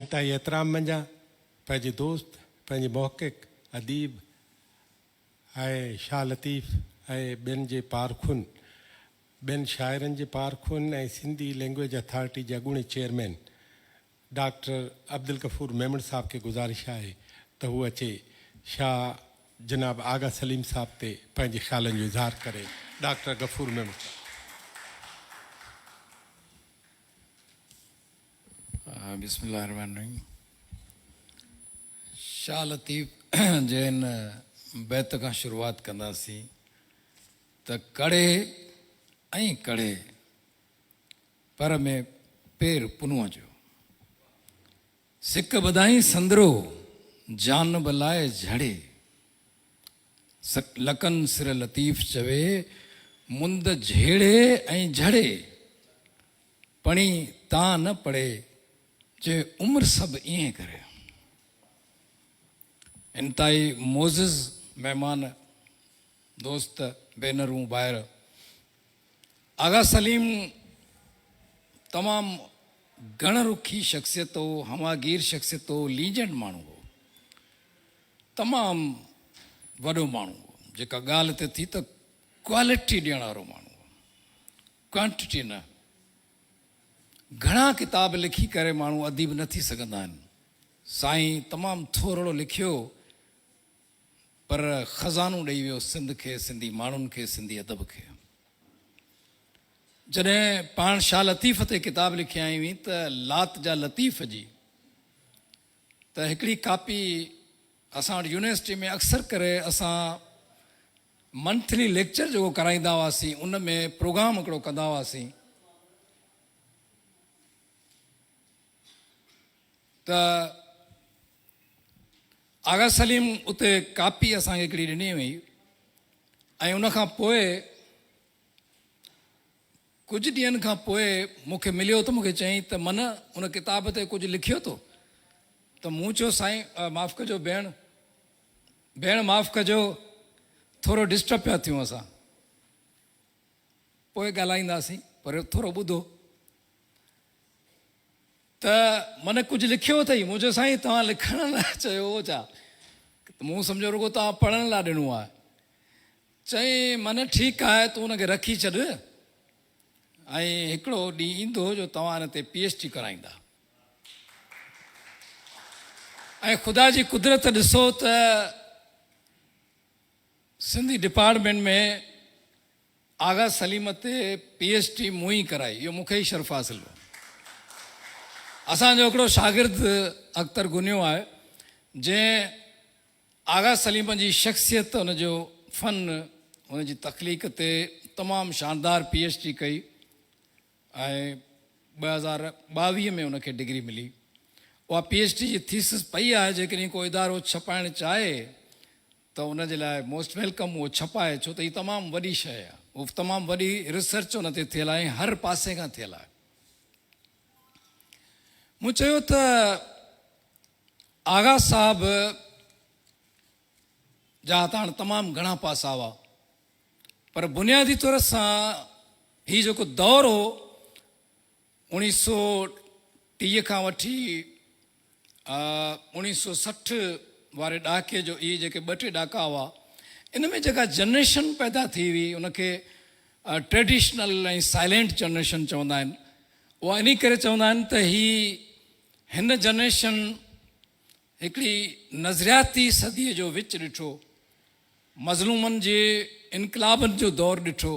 इंतहाई एहतराम मंझा पंहिंजे दोस्त पंहिंजे मोहक़िक़ अदीब ऐं शाह लतीफ़ ऐं ॿियनि जे पारखुनि ॿियनि शाइरनि जे पारखुनि ऐं सिंधी लैंग्वेज अथॉरिटी जे अॻूणे चेयरमैन डॉक्टर अब्दुल गफ़ूर मेमण साहब खे गुज़ारिश आहे त हू अचे शाह जनाब आगा सलीम साहब ते पंहिंजे ख़्यालनि जो इज़हार करे। डॉक्टर गफ़ूर मेमण साहब। बिस्मिल्लाहिर्रहमानिर्रहीम। शाह लतीफ़ जे हिन बैत खां शुरूआत कंदासीं त कड़े ऐं कड़े पर में पेर पुनूअ जो सिक ॿधाई संदरो जान बलाए झड़े लकन सिर लतीफ़ चवे मुंद झेड़े ऐं झड़े पणी तां न पड़े जे उम्र सभु ईअं करे। इंतहाई मोज़िज़ महिमान दोस्त भेनरूं ॿाहिरि आगा सलीम तमामु गणरुखी शख़्सियत हो, हवागीर शख़्सियत हो, लीजेंड माण्हू हो, तमामु वॾो माण्हू हो। जेका ॻाल्हि ते थी त क्वालिटी ॾियण वारो माण्हू हो, क्वांटिटी न। घणा किताब लिखी करे माण्हू अदीब न थी सघंदा आहिनि। साईं तमामु थोरो लिखियो पर ख़ज़ानो ॾेई वियो सिंध खे, सिंधी माण्हुनि खे, सिंधी अदब खे। जॾहिं पाण शाह लतीफ़ ते किताब लिखिया हुई त लात जा लतीफ़ जी त हिकिड़ी कापी असां वटि यूनिवर्सिटी में अक्सर करे असां मंथली लेक्चर जेको कराईंदा हुआसीं उन में प्रोग्राम हिकिड़ो कंदा हुआसीं त आगा सलीम उते कापी असांखे हिकिड़ी ॾिनी हुई ऐं उनखां पोइ कुझु ॾींहंनि खां पोइ मूंखे मिलियो त मूंखे चयईं त मन उन किताब ते कुझु लिखियो तो? त मूं चयो साईं माफ़ु कजो भेण माफ़ु कजो, थोरो डिस्टर्ब पिया थियूं असां, पोइ ॻाल्हाईंदासीं, पर थोरो ॿुधो। त मन कुझु लिखियो अथई? मूं चयो साईं तव्हां लिखण लाइ चयो हो छा? मूं सम्झो रुॻो तव्हां पढ़ण लाइ ॾिनो आहे। चई मन ठीकु आहे तूं हुनखे रखी छॾ ऐं हिकिड़ो ॾींहुं ईंदो जो तव्हां हिन ते PhD कराईंदा। ऐं ख़ुदा जी कुदरत ॾिसो त सिंधी डिपार्टमेंट में आगा सलीम ते PhD मूं ई कराई। इहो मूंखे ई शर्फ़ हासिल हो। असांजो हिकिड़ो शागिर्द अख्तर गुनियो आहे जंहिं आगा सलीम जी शख़्सियत, हुनजो फ़न, हुनजी तख़लीक़ ते तमामु शानदार PhD कई ऐं 2022 में हुनखे डिग्री मिली। उहा PhD जी थीसिस पई आहे। जेकॾहिं को इदारो छपाइणु चाहे त उनजे लाइ मोस्ट वेलकम उहो छपाए, छो त हीअ तमामु वॾी शइ आहे। उहो तमामु वॾी रिसर्च हुन ते थियल आहे, हर पासे खां थियल आहे। मूं चयो त आगा साहब जा त हाणे तमामु घणा पासा हुआ, पर बुनियादी तौर सां हीउ जेको दौर हो 1930 खां वठी 1960 वारे ॾहाके जो, इहे जेके 2-3 ॾहाका हुआ, इन में जेका जनरेशन पैदा थी हुई उनखे ट्रेडिशनल ऐं साइलेंट जनरेशन चवंदा आहिनि। उहा इन करे चवंदा आहिनि त हिन जनरेशन हिकिड़ी नज़रियाती सदीअ जो विच ॾिठो, मज़लूमनि जे इनकलाबनि जो दौरु ॾिठो,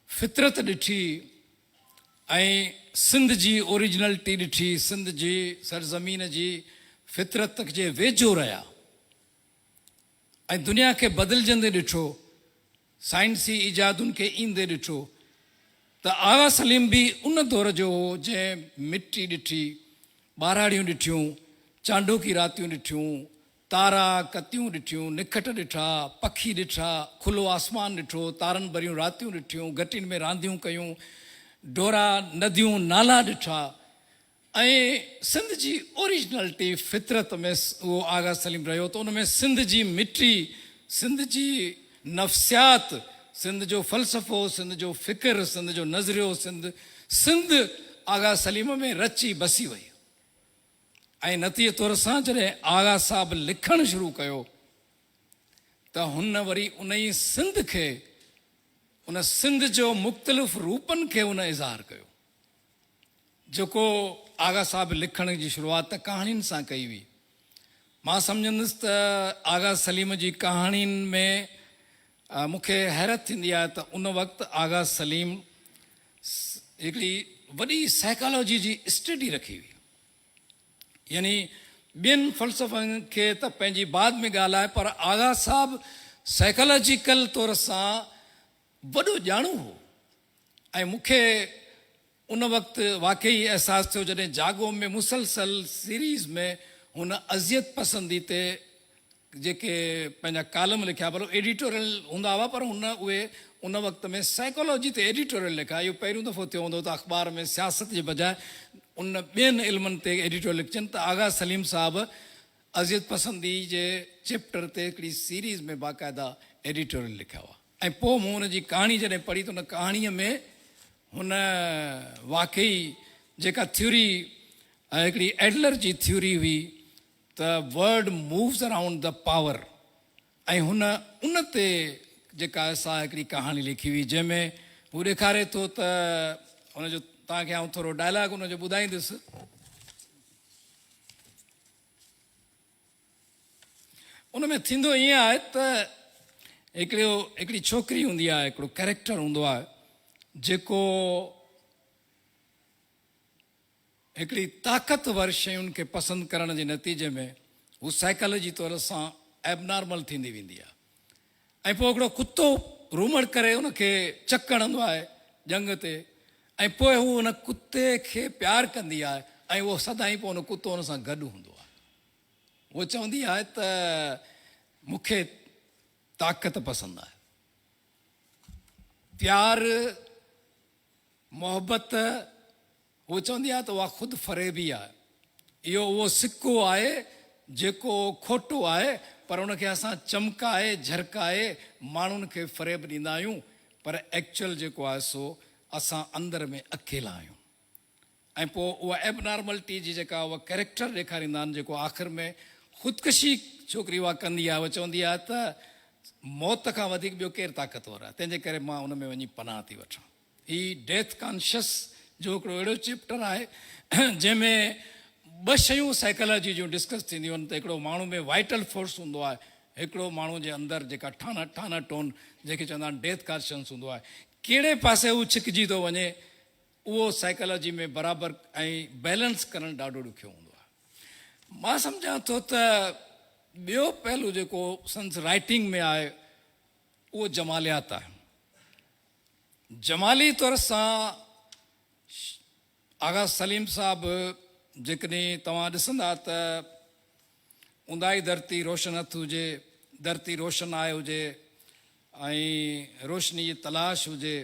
फितरत ॾिठी ऐं सिंध जी ओरिजिनलिटी ॾिठी, सिंध जी सरज़मीन जी फितरत जे वेझो रहिया ऐं दुनिया खे बदिलजंदे ॾिठो, साइंसी इजादुनि खे ईंदे ॾिठो। त आगा सलीम बि उन दौर जो हो जंहिं मिटी ॾिठी, ॿाराड़ियूं ॾिठियूं, चांडोकी रातियूं ॾिठियूं, तारा कतियूं ॾिठियूं, निखट ॾिठा, पखी ॾिठा, खुलो आसमान ॾिठो, तारनि भरियूं रातियूं ॾिठियूं, घटियुनि में रांदियूं कयूं, डोरा नदियूं नाला ॾिठा ऐं सिंध जी ओरिजिनलिटी फितरत में उहो आगा सलीम रहियो। त उन में सिंध जी मिटी, सिंध जी नफ़्सियात, सिंध जो फ़लसफ़ो, सिंध जो फ़िक्र, सिंध जो नज़रियो, सिंध आगा सलीम में रची बसी वई। ऐं नतीजे तौर सां जॾहिं आगा साहब लिखणु शुरू कयो त हुन वरी उन ई सिंध खे, उन सिंध जो मुख़्तलिफ़ रूपनि खे उन इज़हार कयो। जेको आगा साहब लिखण जी शुरूआत त कहाणियुनि सां कई हुई। मां सम्झंदुसि त आगा सलीम जी कहाणियुनि में मूंखे हैरत थींदी आहे त उन वक़्तु आगा सलीम हिकिड़ी वॾी साइकोलॉजी जी स्टडी रखी हुई। यानी ॿियनि फ़लसफ़नि खे त पंहिंजी बाद में ॻाल्हि आहे, पर आगा साहब साइकोलॉजिकल तौर सां वॾो ॼाणू हो। ऐं मूंखे उन वक़्तु वाक़ई अहसासु थियो जॾहिं जागो में मुसलसल सीरीज़ में हुन अज़ियत पसंदी ते जेके पंहिंजा कालम लिखिया, पर एडिटोरियल हूंदा हुआ, पर हुन उहे उन वक़्त में साइकोलॉजी ते एडिटोरियल लिखिया। इहो पहिरियों दफ़ो थियो हूंदो त अख़बार में सियासत जे बजाए उन ॿियनि इल्मनि ते एडिटोरियल लिखजनि। त आगा सलीम साहब अज़ियत पसंदी जे चैप्टर ते हिकिड़ी सीरीज़ में बाक़ाइदा एडिटोरियल लिखिया हुआ। ऐं पोइ मूं हुन जी कहाणी जॾहिं पढ़ी त उन कहाणीअ में हुन वाक़ई जेका थ्योरी हिकिड़ी एडलर जी थ्योरी हुई त word moves around the power, ऐं हुन उन ते जेका असां हिकिड़ी कहाणी लिखी हुई जंहिंमें हू ॾेखारे थो त हुनजो, तव्हांखे आउं थोरो डायलॉग हुनजो ॿुधाईंदुसि। उन में थींदो ईअं आहे त हिकिड़ी छोकिरी हूंदी आहे, हिकिड़ो कैरेक्टर हूंदो आहे जेको हिकिड़ी ताक़तवर शयुनि खे पसंदि करण जे नतीजे में हू साइकोलॉजी तौर सां एबनॉर्मल थींदी वेंदी आहे। ऐं पोइ हिकिड़ो कुतो रूमड़ करे उनखे चक हणंदो आहे जंग ते, ऐं पोइ हू हुन कुते खे प्यारु कंदी आहे ऐं उहो सदाईं पोइ हुन कुतो हुन सां गॾु हूंदो आहे। उहो चवंदी आहे त मूंखे ताक़त पसंदि आहे, प्यारु मोहबत। उहो चवंदी आहे त उहा ख़ुदि फ़रेबी आहे। इहो उहो सिक्को आहे जेको खोटो आहे, पर उनखे असां चमकाए झरकाए माण्हुनि खे फ़रेब ॾींदा आहियूं, पर एक्चुअल जेको आहे सो असां अंदरि में अकेला आहियूं। ऐं पोइ उहा एबनॉर्मलिटी जी जेका उहा कैरेक्टर ॾेखारींदा आहिनि, जेको आख़िर में ख़ुदकशी छोकिरी उहा कंदी आहे। उहा चवंदी आहे त मौत खां वधीक ॿियो केरु ताक़तवर आहे, तंहिंजे करे मां उन में वञी पनाह थी वठां। हीउ डेथ कॉन्शियस जो हिकिड़ो अहिड़ो चैप्टर आहे जंहिंमें ॿ शयूं साइकोलॉजी जूं डिस्कस थींदियूं आहिनि। त हिकिड़ो माण्हू में वाइटल फोर्स हूंदो आहे, हिकिड़ो माण्हू जे अंदरि जेका ठाना टोन जेके चवंदा आहिनि डेथ कॉन्शियस हूंदो आहे। कहिड़े पासे हू छिकिजी थो वञे उहो साइकोलॉजी में बराबरि ऐं बैलेंस करणु ॾाढो ॾुखियो हूंदो आहे। मां सम्झां थो त ॿियो पहलू जेको संस राइटिंग में आहे उहो जमालियात आहे। जमाली तौर सां आगा सलीम साहब जेकॾहिं तव्हां ॾिसंदा त ऊंदाही धरती रोशन हथ हुजे, धरती रोशन आहे हुजे ऐं रोशनी जी तलाश हुजे,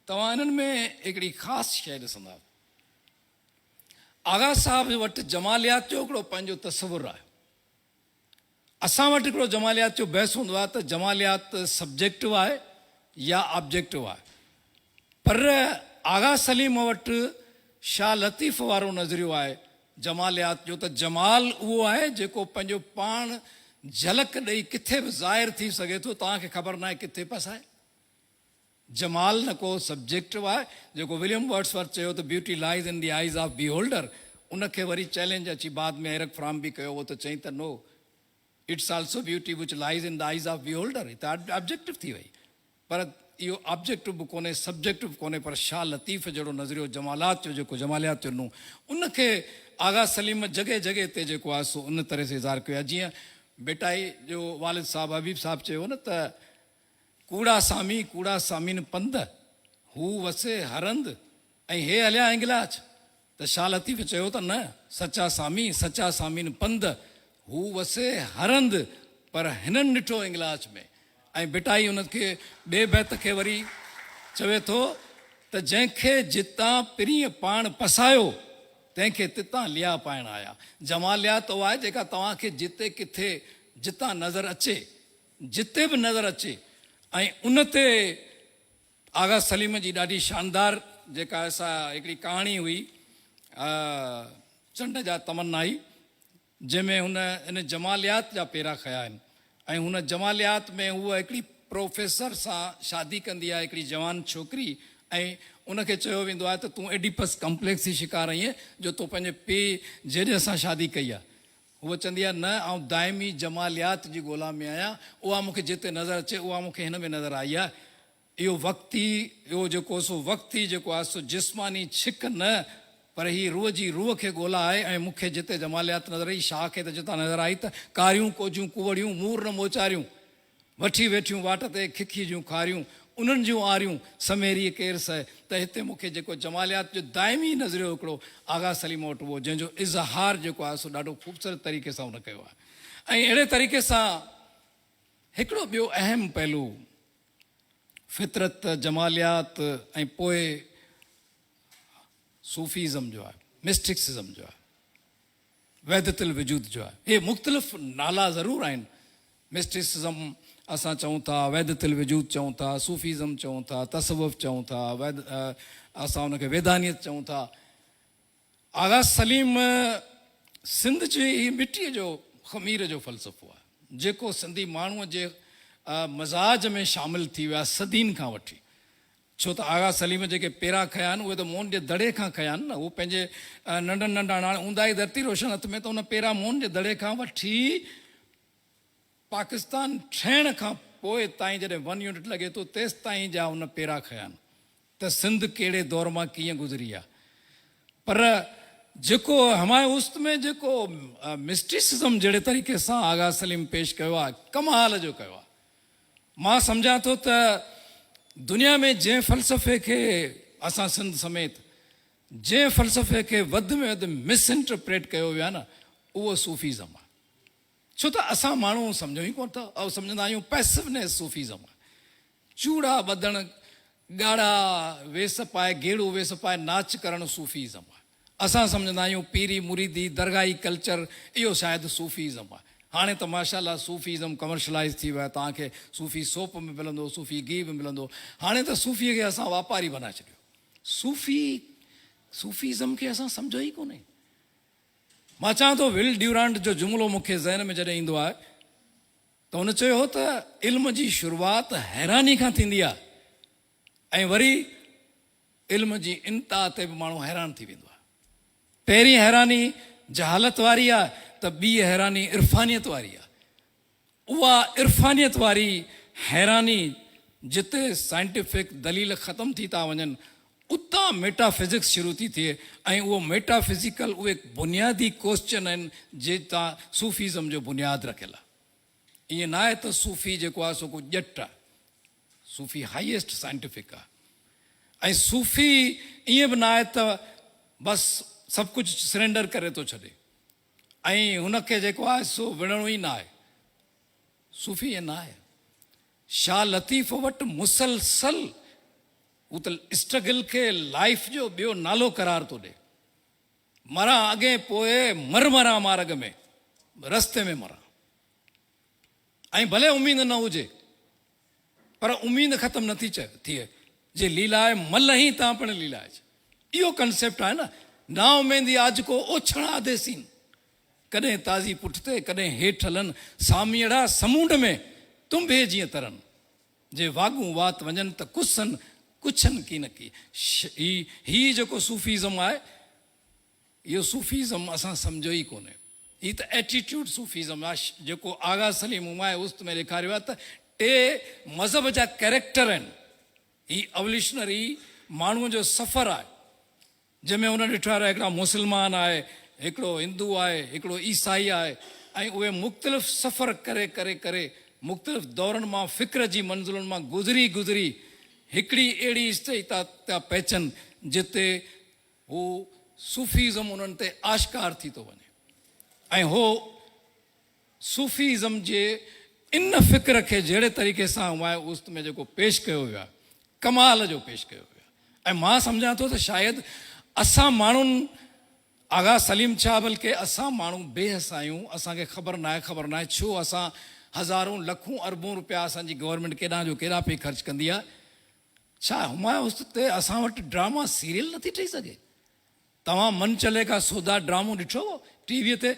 तव्हां इन्हनि में हिकिड़ी ख़ासि शइ ॾिसंदा। आगा साहब वटि जमालियात जो हिकिड़ो पंहिंजो तस्वुरु आहे। असां वटि हिकिड़ो जमालियात जो बहस हूंदो आहे त जमालियात सब्जेक्टिव आहे या ऑब्जेक्टिव आहे, पर आगा सलीम वटि शाह लतीफ़ वारो नज़रियो आहे जमालियात जो, त जमाल उहो आहे जेको पंहिंजो पाण झलक ॾेई किथे बि ज़ाहिर थी सघे थो, तव्हांखे ख़बर न आहे किथे पसाए। जमाल न को सब्जेक्टिव आहे, जेको विलियम वर्ड्सवर्थ चयो त ब्यूटी लाइज़ इन द आइज़ ऑफ बिहोल्डर। उनखे वरी चैलेंज अची बाद में एरिक फ्राम बि कयो हो, त चई त नो, इट्स ऑल्सो ब्यूटी विच लाइज़ इन द आइज़ ऑफ बिहोल्डर। त ऑब्जेक्टिव थी वई, पर इहो ऑब्जेक्टिव बि कोन्हे, सब्जेक्टिव कोन्हे। पर शाह लतीफ़ जहिड़ो नज़रियो जमालात जो, जेको जमालियात जो नु, उनखे आगा सलीम जॻह जॻह ते जेको आहे सो उन तरह से इज़हार कयो आहे। जीअं बेटाई जो वालिद साहब हबीब साहब चयो न त कूड़ा सामीन पंध हू वसे हरंद ऐं हे हलिया इंगलाज, त शाह लतीफ़ चयो त न, सचा सामीन पंध हू वसे हरंद, पर हिननि ॾिठो इंगलाज में। ऐं बेटाई हुनखे ॿिए बैत खे वरी चवे थो त जंहिंखे जितां पिरीअ पाण पसायो तंहिंखे तितां लिया पाइण आया। जमालियात उहा आहे जेका तव्हांखे जिते किथे जितां नज़र अचे, जिते बि नज़र अचे, ऐं उन ते आगा सलीम जी ॾाढी शानदार जेका असां हिकिड़ी कहाणी हुई चंड जा तमन्नाई, जंहिंमें हुन इन जमालियात जा पेरा खया आहिनि ऐं हुन जमालियात में उहा हिकिड़ी प्रोफेसर सां शादी कंदी आहे, हिकिड़ी जवान छोकिरी, ऐं उनखे चयो वेंदो आहे त तूं एडिपस कॉम्प्लेक्स जी शिकार आहीं जो तो पंहिंजे पीउ जॾहिं सां शादी कई आहे। उहा चवंदी आहे न, आउं दाइमी जमालियात जी ॻोल्हा में आहियां, उहा मूंखे जिते नज़र अचे उहा मूंखे हिन में नज़र आई आहे। इहो वक़्ती, इहो जेको सो वक़्ती जेको आहे सो जिस्मानी छिक न, पर ही रूह जी रूह खे ॻोल्हा आहे। ऐं मूंखे जिते जमालियात नज़र आई, शाह खे त जितां नज़र आई त कारियूं कोजियूं कुवड़ियूं मूर न मोचारियूं वठी वेठियूं वाट ते खिखी जूं खारियूं, उन्हनि जूं आरियूं समेरी केरु सह। त हिते मूंखे जेको जमालियात जो दाइमी नज़रियो हिकिड़ो आगा सलीम वटि उहो, जंहिंजो इज़हार जेको आहे सो ॾाढो ख़ूबसूरत तरीक़े सां हुन कयो आहे। ऐं अहिड़े तरीक़े सां हिकिड़ो ॿियो अहम पहलू फितरत, जमालियात ऐं पोइ सूफ़ीज़म जो आहे, मिस्टिक्सिज़म जो आहे, वहदतुल वजूद जो आहे। इहे मुख़्तलिफ़ नाला ज़रूरु आहिनि। मिस्टिक्सिज़म असां चऊं था, वहदतुल वजूद चऊं था, सूफ़ीज़म चऊं था, तसव्वुफ़ चऊं था, असां हुनखे वेदानियत चऊं था। आगा सलीम सिंध जी ही मिटीअ जो ख़मीर जो फ़लसफ़ो आहे, जेको सिंधी माण्हूअ जे मज़ाज में शामिलु थी वियो आहे सदीन खां वठी। छो त आगा सलीम जेके पेरा खया आहिनि उहे त मोहन जे दड़े खां खया आहिनि न। उहे पंहिंजे नंढनि नंढा हाणे ऊंदाही धरती रोशन हथ में, त उन पेरा मोहन जे दड़े खां वठी पाकिस्तान ठहिण खां पोइ ताईं जॾहिं 1 यूनिट लॻे थो तेसि ताईं जा उन पेरा खया आहिनि। त सिंध कहिड़े दौर मां कीअं गुज़री आहे। पर जेको हमाए उस्त में जेको मिस्टिसिज़म जहिड़े तरीक़े सां आगा सलीम पेश कयो आहे, कमाल जो कयो आहे। मां सम्झां थो त दुनिया में जंहिं फ़लसफ़े खे असां सिंध समेत जंहिं फ़लसफ़े खे वधि में वधि मिसइंटरप्रेट कयो वियो आहे न, उहो सूफ़ीज़म आहे। छो त असां माण्हू सम्झूं ई कोन था, ऐं सम्झंदा आहियूं पैसिवनेस सूफ़ीज़म आहे। चूड़ा ॿधण, ॻाढ़ा वेस पाए, गेड़ो वेस पाए नाच करणु सूफ़ीज़म आहे। असां सम्झंदा आहियूं पीरी मुरीदी दरगाही कल्चर, इहो शायदि सूफ़ीज़म आहे। हाणे त माशाअल्लाह सूफ़ीज़म कमर्शलाइज़ थी वियो आहे। तव्हांखे सूफ़ी सोप में मिलंदो, सूफ़ी घी बि मिलंदो। हाणे त सूफ़ीअ खे असां वापारी बनाए छॾियो। सूफ़ीज़म खे असां सम्झो ई कोन्हे। मां चवां थो विल ड्यूरांट जो जुमिलो मूंखे ज़हन में जॾहिं ईंदो आहे त हुन चयो हो त इल्म जी शुरूआति हैरानी खां थींदी आहे, ऐं वरी इल्म जी इंता ते बि माण्हू हैरान थी वेंदो आहे। पहिरीं हैरानी जहालत वारी आहे, त ॿी हैरानी इरफ़ानियत वारी आहे। उहा इरफ़ानियत वारी हैरानी जिते साइंटिफिक दलील ख़तमु थी था वञनि, उतां मेटाफिज़िक्स शुरू थी थिए। ऐं उहो मेटाफिज़िकल उहे बुनियादी क्वेश्चन आहिनि जेका सूफ़ीज़म जो बुनियादु रखियलु आहे। ईअं न आहे त सूफ़ी जेको आहे सो को ॼट आहे। सूफ़ी हाईएस्ट साइंटिफिक आहे। ऐं सूफ़ी ईअं बि न आहे त बसि सभु कुझु सरेंडर करे थो छॾे ऐं हुनखे जेको आहे सो विढ़णो ई न आहे। सूफ़ी ईअं न आहे। शाह लतीफ़ वटि मुसलसल हू त स्ट्रगल खे लाइफ जो ॿियो नालो करार थो ॾे। मरां अॻे पोइ मरां मार्ग में, रस्ते में मरां। ऐं भले उमेद न हुजे, पर उमेद ख़तमु नथी थिए। जे लीला आहे मल ई तव्हां पिण लीला आहे। इहो कंसेप्ट आहे न। ना उमेदी आज को ओछण आदेसीन, कॾहिं ताज़ी पुठिते कॾहिं हेठि हलनि, सामीड़ा समुंड में तुम्बे जीअं तरनि, जे वागूं वात वञनि त कुछनि की न की। ही जेको सूफ़ीज़म आहे, इहो सूफ़ीज़म असां सम्झो ई कोन्हे। हीअ त एटीट्यूड सूफ़ीज़म आहे जेको आगा सलीम हुमाए उस्त में ॾेखारियो आहे। त टे मज़हब जा कैरेक्टर आहिनि। हीअ एवोल्यूशनरी माण्हूअ जो सफ़र आहे, जंहिंमें हुन ॾिठो आहे हिकिड़ा मुस्लमान आहे, हिकिड़ो हिंदू आहे, हिकिड़ो ईसाई आहे। ऐं उहे मुख़्तलिफ़ सफ़र करे करे करे मुख़्तलिफ़ दौरनि मां फ़िक्र जी मंज़िलुनि मां गुज़री हिकिड़ी अहिड़ी स्टेज था पहुचनि जिते हू सूफ़ीज़म उन्हनि ते आश्कार थी थो वञे। ऐं हो सूफ़ीज़म जे इन फ़िक्र खे जहिड़े तरीक़े सां हुमाए उस्त में जेको पेश कयो वियो आहे, कमाल जो पेश कयो वियो आहे। ऐं मां सम्झां थो त शायदि असां माण्हुनि, आगा सलीम छा बल्कि असां माण्हू बेहस आहियूं। असांखे ख़बर न आहे छो असां हज़ारूं लखूं अरबूं रुपया असांजी गवर्नमेंट केॾां जो केॾा पई ख़र्च कंदी आहे। छा हुमायूं उस्त ते असां वटि ड्रामा सीरियल नथी ठही सघे? तव्हां मन चलेगा सौदा ड्रामो ॾिठो हो टीवीअ ते?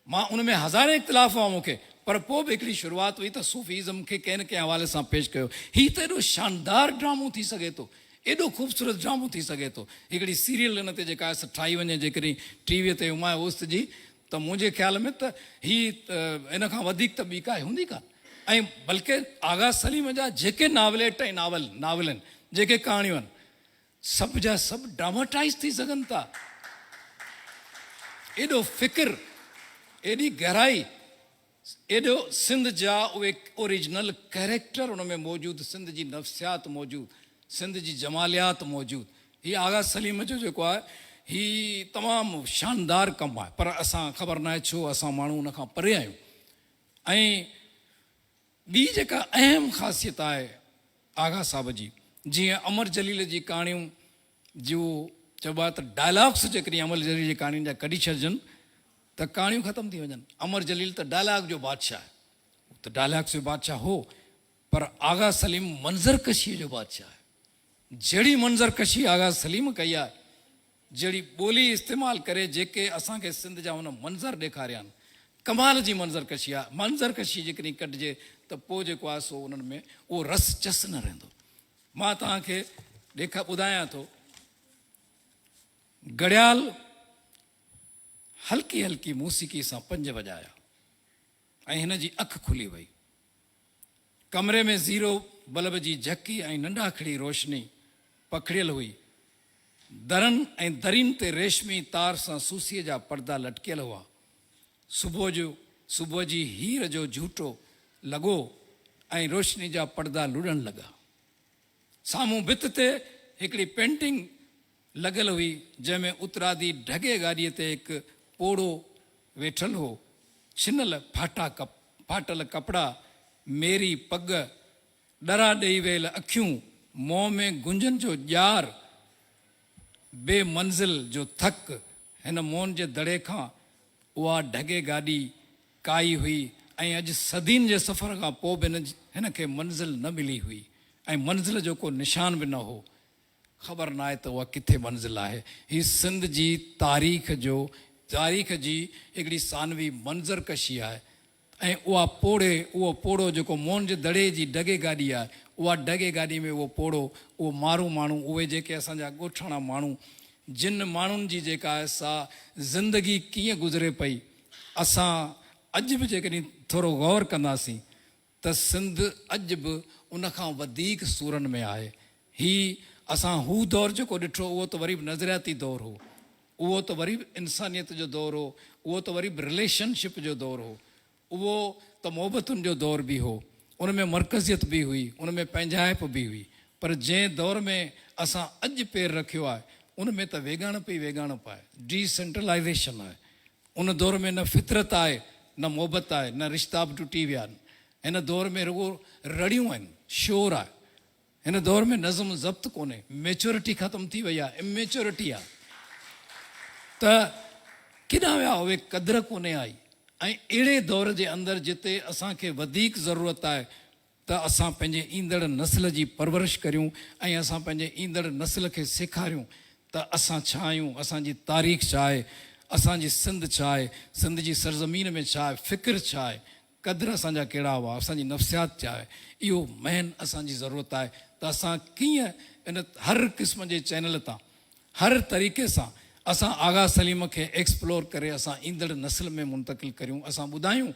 मां उन में हज़ारे इख़्तिलाफ़ हुआ मूंखे, पर पोइ बि हिकिड़ी शुरूआति हुई त सूफ़ीज़म खे कंहिं न कंहिं हवाले सां पेश कयो। हीउ त एॾो शानदार ड्रामो थी सघे थो, एॾो ख़ूबसूरत ड्रामो थी सघे थो। हिकिड़ी सीरियल इन ते जेका आहे ठाही वञे जेकॾहिं टीवीअ ते हुमायूं उस्त जी, त मुंहिंजे ख़्याल में त हीअ इन खां वधीक त ॿी काई हूंदी कान। ऐं बल्कि आगा सलीम जा जेके नावलेट ऐं नावल आहिनि, जेके कहाणियूं आहिनि, सभु जा सभु ड्रामाटाइज़ थी सघनि था। एॾो फ़िक्र, एॾी गहराई, एॾो सिंध जा उहे ओरिजिनल कैरेक्टर उन में मौजूदु, सिंध जी नफ़्सियात मौजूदु, सिंध जी जमालियात मौजूदु। हीअ आगा सलीम जो जेको आहे हीअ तमामु शानदार कमु आहे, पर असां ख़बर न आहे छो असां माण्हू उन खां परे आहियूं। ऐं ॿी जेका अहम ख़ासियत आहे आगा साहब जी, जीअं अमर जलील जी कहाणियूं जो चइबो आहे त डायलॉग्स जेकॾहिं अमर जलील जी कहाणियुनि जा कढी छॾिजनि त कहाणियूं ख़तमु थी वञनि। अमर जलील त डायलॉग जो बादशाह आहे, त डायलॉग्स जो बादशाह हो, पर आगा सलीम मंज़रकशीअ जो बादशाह आहे। जहिड़ी मंज़रकशी आगा सलीम कई आहे, जहिड़ी ॿोली इस्तेमालु करे जेके असांखे सिंध जा हुन मंज़र ॾेखारिया आहिनि, कमाल जी मंज़रकशी आहे। मंज़रकशी जेकॾहिं कढिजे त पोइ जेको आहे सो उन्हनि में उहो रस चस न रहंदो। मां तव्हांखे ॿुधायां थो, घड़ियाल हल्की हल्की मूसीक़ी सां 5 वॼाया ऐं हिन जी अखि खुली वई। कमरे में ज़ीरो बल्ब जी झकी ऐं नंढाखड़ी रोशनी पखड़ियल हुई। दरनि ऐं दरीनि ते रेशमी तार सां सूसीअ जा पर्दा लटकियल हुआ। सुबुह जी हीर जो झूटो लॻो ऐं रोशनी जा पर्दा लुड़ण लॻा। साम्हूं भित ते हिकिड़ी पेंटिंग लॻल हुई, जंहिंमें उतरादी ढगे गाॾीअ ते हिकु पोड़ो वेठल हो। छिनल फाटल कपिड़ा, मेरी पग, डरा ॾेई वियल अखियूं, मुंहं में गुंजन जो ॼार, बेमंज़िल जो थक। हिन मोहन जे दड़े खां उहा ढगे गाॾी काई हुई ऐं अॼु सदीनि जे सफ़र खां पोइ बि हिन खे मंज़िल न मिली हुई ऐं मंज़िल जो को निशान बि न हो। ख़बर न आहे त उहा किथे मंज़िल आहे। हीअ सिंध जी तारीख़ जी हिकिड़ी सानवी मंज़रकशी आहे। ऐं उहो पोड़ो जेको मोहन जे दड़े जी ढगे गाॾी आहे, उहा ढगे गाॾी में उहो पोड़ो, उहो माण्हू उहे जेके असांजा ॻोठाणा माण्हू, जिन माण्हुनि जी जेका आहे सा ज़िंदगी कीअं गुज़रे पई, असां अॼु बि जेकॾहिं थोरो गौर कंदासीं त सिंध अॼु बि उन खां वधीक सूरनि में आहे। असां हू दौरु जेको ॾिठो उहो त वरी बि नज़रियाती दौरु हो, उहो त वरी बि इंसानियत जो दौरु हो, उहो त वरी बि रिलेशनशिप जो दौरु हो, उहो त मोहबतुनि जो दौरु बि हो, उन में मरकज़ियत बि हुई, उन में पंहिंजाइप बि हुई। पर जंहिं दौर में असां अॼु पेर रखियो आहे उन में त वेगाणप ई वेगाणप आहे, डिसेंट्रलाइज़ेशन आहे। उन दौर में न फितरत आहे, न मोहबत आहे, न रिश्ता बि टुटी विया आहिनि। हिन दौर में रुगो रड़ियूं आहिनि, शोर आहे। हिन दौर में नज़म ज़ब्त कोन्हे, मेच्योरिटी ख़तमु थी वई आहे, इमेच्योरिटी आहे। त केॾां विया उहे क़दुरु कोन्हे आई। ऐं अहिड़े दौर जे अंदरि जिते असांखे वधीक ज़रूरत आहे त असां पंहिंजे ईंदड़ नस्ल जी परवरिश करियूं ऐं असां पंहिंजे ईंदड़ नस्ल खे सेखारियूं त असां छा आहियूं, असांजी तारीख़ छा आहे, असांजी सिंध छा आहे, सिंध जी सरज़मीन में छा आहे, फ़िक्र छा आहे, क़दुरु असांजा कहिड़ा हुआ, असांजी नफ़्सियात छा आहे। इहो मेन असांजी ज़रूरत आहे त असां कीअं इन हर क़िस्म जे चैनल तां, हर तरीक़े सां असां आगा सलीम खे एक्सप्लोर करे असां ईंदड़ नस्ल में मुंतक़िल करियूं। असां ॿुधायूं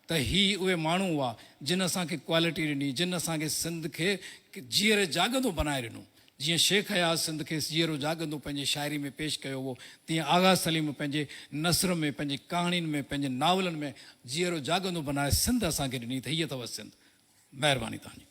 त हीअ उहे माण्हू हुआ जिन असांखे क्वालिटी ॾिनी, जिन असांखे सिंध खे जीअर जाॻंदो बनाए ॾिनो। जीअं शेख हयात सिंध खे जीअरो जाॻंदो पंहिंजी शाइरी में पेश कयो हो, तीअं आगा सलीम पंहिंजे नसर में, पंहिंजी कहाणियुनि में, पंहिंजे नावलनि में जीअरो जाॻंदो बनाए सिंध असांखे ॾिनी। त हीअ अथव सिंध। महिरबानी तव्हांजी।